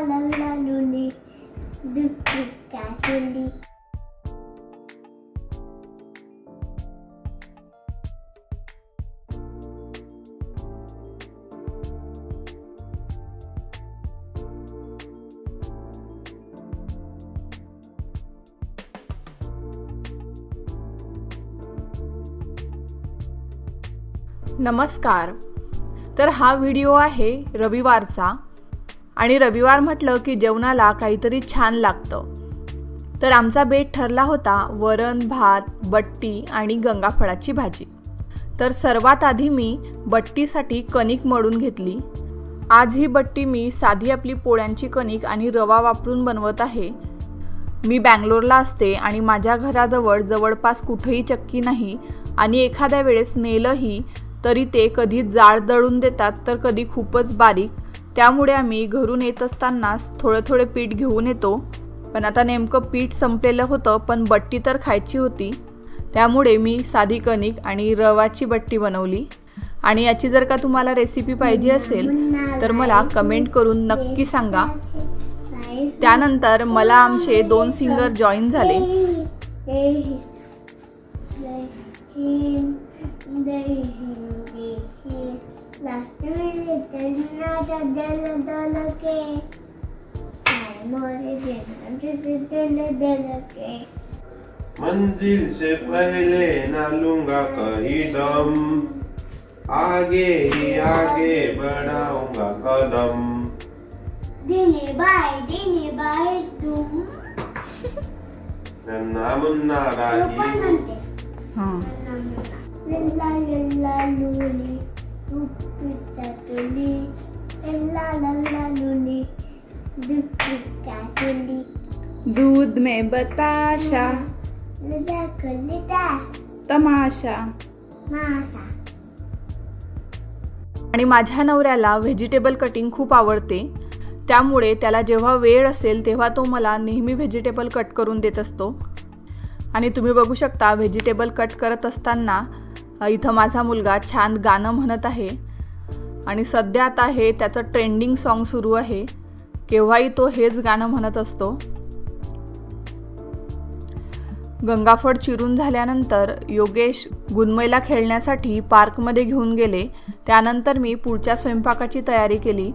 la la luli, luli. नमस्कार. तर हा व्हिडिओ आहे रविवारचा आणि रविवार म्हटलं की जेवणाला काहीतरी छान लागतं. तर आमचा बेत ठरला होता वरण भात, बट्टी आणि गंगाफळाची भाजी. तर सर्वात आधी मी बट्टीसाठी कणिक मळून घेतली. आज ही बट्टी मी साधी आपली पोळ्यांची कणिक आणि रवा वापरून बनवत आहे. मी बँगलोरला असते आणि माझ्या घराजवळ जवळपास कुठेही चक्की नाही आणि एखाद्या वेळेस नेलंही तरी ते कधी जाड दळून देतात तर कधी खूपच बारीक. त्यामुळे आम्ही घरून येत असतानाच थोडे पीठ घेऊन येतो. पण आता नेमकं पीठ संपलेलं होतं पण बट्टी तर खायची होती. त्यामुळे मी साधी कणिक आणि रवाची बट्टी बनवली. आणि याची जर का तुम्हाला रेसिपी पाहिजे असेल तर मला कमेंट करून नक्की सांगा. त्यानंतर मला आमचे 2 सिंगर जॉईन झाले. मंजिल से पहले ना लूंगा कहीं दम, आगे ही आगे बढ़ाऊंगा कदम. दिने बाय तुम नन्ना मुन्ना राही. La la luli, luli, la la luli, luli. दूध में बताशा, तमाशा. आणि माझ्या नवऱ्याला व्हेजिटेबल कटिंग खूप आवडते. त्यामुळे त्याला जेव्हा वेळ असेल तेव्हा तो मला नेहमी व्हेजिटेबल कट करून देत असतो. आणि तुम्ही बघू शकता व्हेजिटेबल कट करत असताना इथं माझा मुलगा छान गाणं म्हणत आहे. आणि सध्या आता हे त्याचं ट्रेंडिंग सॉन्ग सुरू आहे. केव्हाही तो हेच गाणं म्हणत असतो. गंगाफळ चिरून झाल्यानंतर योगेश गुणमईला खेळण्यासाठी पार्कमध्ये घेऊन गेले. त्यानंतर मी पुढच्या स्वयंपाकाची तयारी केली.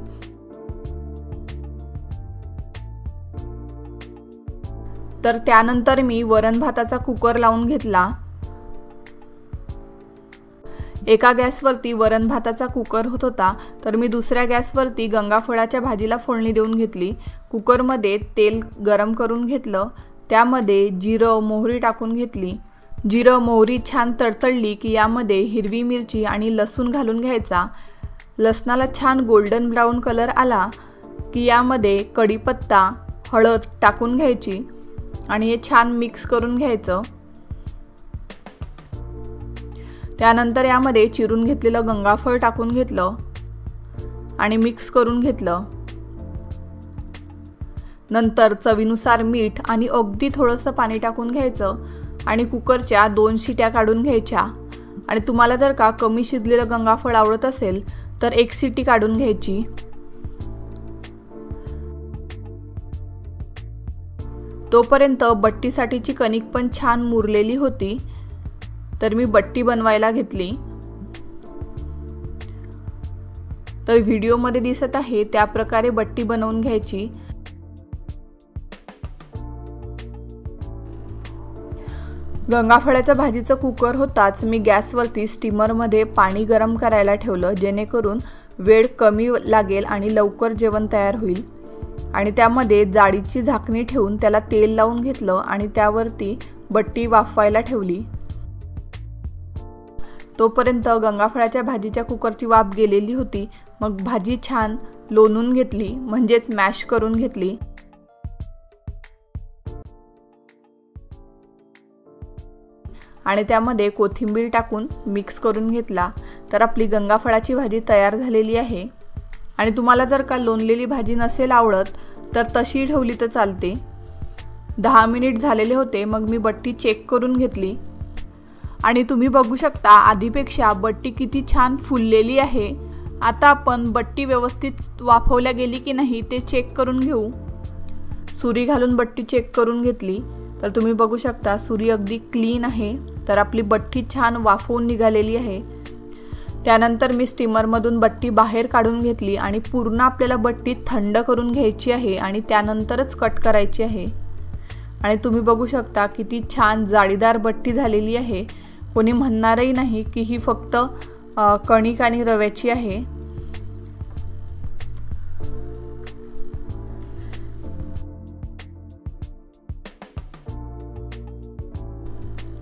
तर त्यानंतर मी वरण भाताचा कुकर लावून घेतला. एका गॅसवरती वरण भाताचा कुकर होत होता तर मी दुसऱ्या गॅसवरती गंगाफळाच्या भाजीला फोडणी देऊन घेतली. कुकरमध्ये तेल गरम करून घेतलं. त्यामध्ये जिरं मोहरी टाकून घेतली. जिरं मोहरी छान तडतडली की यामध्ये हिरवी मिरची आणि लसूण घालून घ्यायचा. लसणाला छान गोल्डन ब्राऊन कलर आला की यामध्ये कढीपत्ता, हळद टाकून घ्यायची आणि हे छान मिक्स करून घ्यायचं. त्यानंतर यामध्ये चिरून घेतलेलं गंगाफळ टाकून घेतलं आणि मिक्स करून घेतलं. नंतर चवीनुसार मीठ आणि अगदी थोडंसं पाणी टाकून घ्यायचं आणि कुकरच्या 2 शिट्या काढून घ्यायच्या. आणि तुम्हाला जर का कमी शिजलेलं गंगाफळ आवडत असेल तर 1 शिटी काढून घ्यायची. तोपर्यंत बट्टीसाठीची कणिक पण छान मुरलेली होती. तर मी बट्टी बनवायला घेतली. तर व्हिडिओमध्ये दिसत आहे त्या प्रकारे बट्टी बनवून घ्यायची. गंगाफळाच्या भाजीचं कुकर होताच मी गॅसवरती स्टीमरमध्ये पाणी गरम करायला ठेवलं जेणेकरून वेळ कमी लागेल आणि लवकर जेवण तयार होईल. आणि त्यामध्ये जाळीची झाकणी ठेवून त्याला तेल लावून घेतलं आणि त्यावरती बट्टी वाफवायला ठेवली. तोपर्यंत गंगाफळाच्या भाजीच्या कुकरची वाफ गेलेली होती. मग भाजी छान लोणून घेतली म्हणजेच मॅश करून घेतली. आणि त्यामध्ये कोथिंबीर टाकून मिक्स करून घेतला. तर आपली गंगाफळाची भाजी तयार झालेली आहे. आणि तुम्हाला जर का लोणलेली भाजी नसेल आवडत तर तशी ठेवली तर चालते. 10 मिनिट झालेले होते. मग मी बट्टी चेक करून घेतली आणि तुम्ही बघू शकता आधीपेक्षा बट्टी किती छान फुललेली आहे आता आपण बट्टी व्यवस्थित वाफवल्या गेली की नाही ते चेक करून घेऊ। सुरी घालून बट्टी चेक करून घेतली तर तुम्ही बघू शकता सुरी अगदी क्लीन आहे। तर आपली बट्टी छान वाफवून निघालेली आहे। त्यानंतर मी स्टीमरमधून बट्टी बाहेर काढून घेतली आणि पूर्ण आपल्याला बट्टी थंड करून घ्यायची आहे आणि त्यानंतरच कट करायची आहे। आणि तुम्ही बघू शकता किती छान जाळीदार बट्टी झालेली आहे। कोणी म्हणणारही नाही की ही फक्त कणिक आणि रव्याची आहे।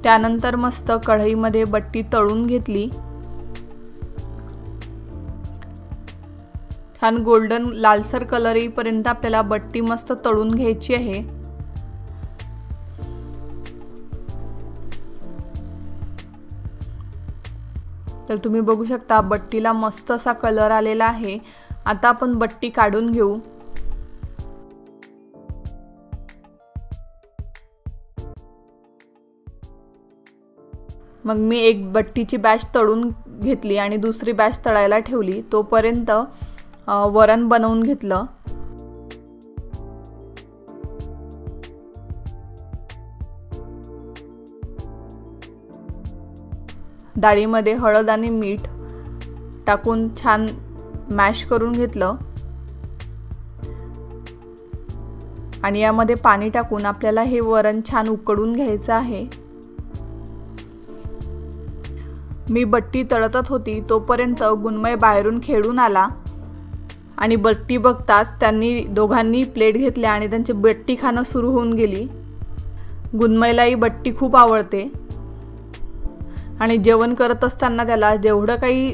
त्यानंतर मस्त कढईमध्ये बट्टी तळून घेतली। छान गोल्डन लालसर कलर येईपर्यंत आपल्याला बट्टी मस्त तळून घ्यायची आहे। तर तुम्ही बघू शकता बट्टीला मस्त असा कलर आलेला आहे। आता आपण बट्टी काढून घेऊ। मग मी एक बट्टीची बॅच तळून घेतली आणि दुसरी बॅच तळायला ठेवली। तोपर्यंत वरण बनवून घेतलं। डाळीमध्ये हळद आणि मीठ टाकून छान मॅश करून घेतलं आणि यामध्ये पाणी टाकून आपल्याला हे वरण छान उकडून घ्यायचं आहे। मी बट्टी तळतच होती तोपर्यंत गुणमय बाहेरून खेळून आला आणि बट्टी बघताच त्यांनी दोघांनी प्लेट घेतल्या आणि त्यांची बट्टी खाणं सुरू होऊन गेली। गुणमयलाही बट्टी खूप आवडते आणि जेवण करत असताना त्याला जेवढं काही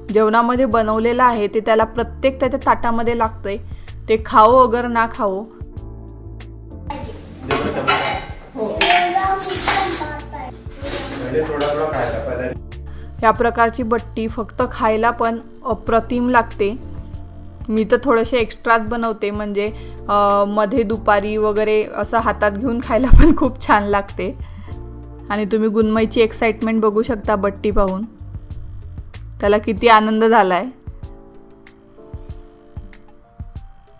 जेवणामध्ये बनवलेलं आहे ते त्याला प्रत्येक त्याच्या ताटामध्ये लागतंय, ते खाओ अगर ना खाओ। या प्रकारची बट्टी फक्त खायला पण अप्रतिम लागते। मी तर थोडेसे एक्स्ट्राच बनवते म्हणजे मध्ये दुपारी वगैरे असं हातात घेऊन खायला पण खूप छान लागते। आणि तुम्ही गुणमयची एक्साइटमेंट बघू शकता बट्टी पाहून, त्याला किती आनंद झालाय।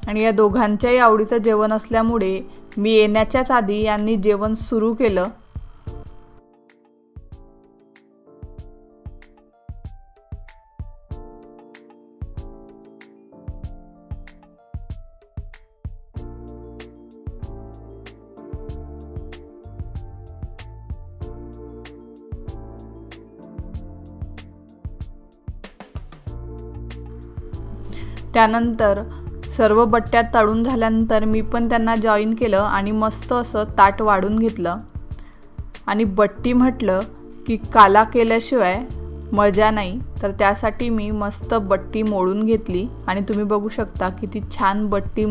आणि या दोघांच्याही आवडीचं जेवण असल्यामुळे मी येण्याच्याच आधी यांनी जेवण सुरू केलं। त्यानंतर सर्व बट्ट्या तळून झाल्यानंतर मी पण त्यांना जॉईन केलं आणि मस्त असं ताट वाढून घेतलं। आणि बट्टी म्हटलं की काला केल्याशिवाय मजा नाही, तर त्यासाठी मी मस्त बट्टी मोडून घेतली आणि तुम्ही बघू शकता किती छान बट्टी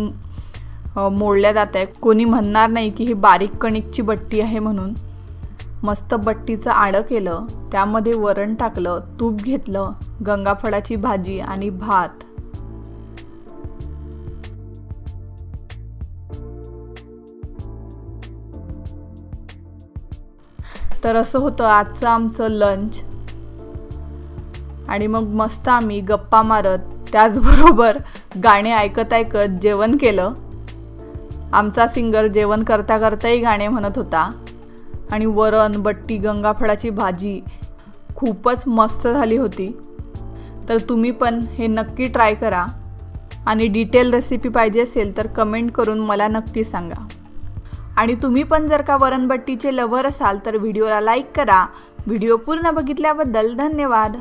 मोडल्या जात आहे। कोणी म्हणणार नाही की ही बारीक कणिकची बट्टी आहे म्हणून। मस्त बट्टीचं आडं केलं, त्यामध्ये वरण टाकलं, तूप घेतलं, गंगाफळाची भाजी आणि भात। तर असं होतं आजचं आमचं लंच। आणि मग मस्त आम्ही गप्पा मारत त्याचबरोबर गाणे ऐकत ऐकत जेवण केलं। आमचा सिंगर जेवण करता करताही गाणे म्हणत होता आणि वरण, बट्टी, गंगाफळाची भाजी खूपच मस्त झाली होती। तर तुम्ही पण हे नक्की ट्राय करा आणि डिटेल रेसिपी पाहिजे असेल तर कमेंट करून मला नक्की सांगा। आणि तुम्ही पण जर का वरणबट्टीचे लव्हर असाल तर व्हिडिओला लाईक करा। व्हिडिओ पूर्ण बघितल्याबद्दल धन्यवाद।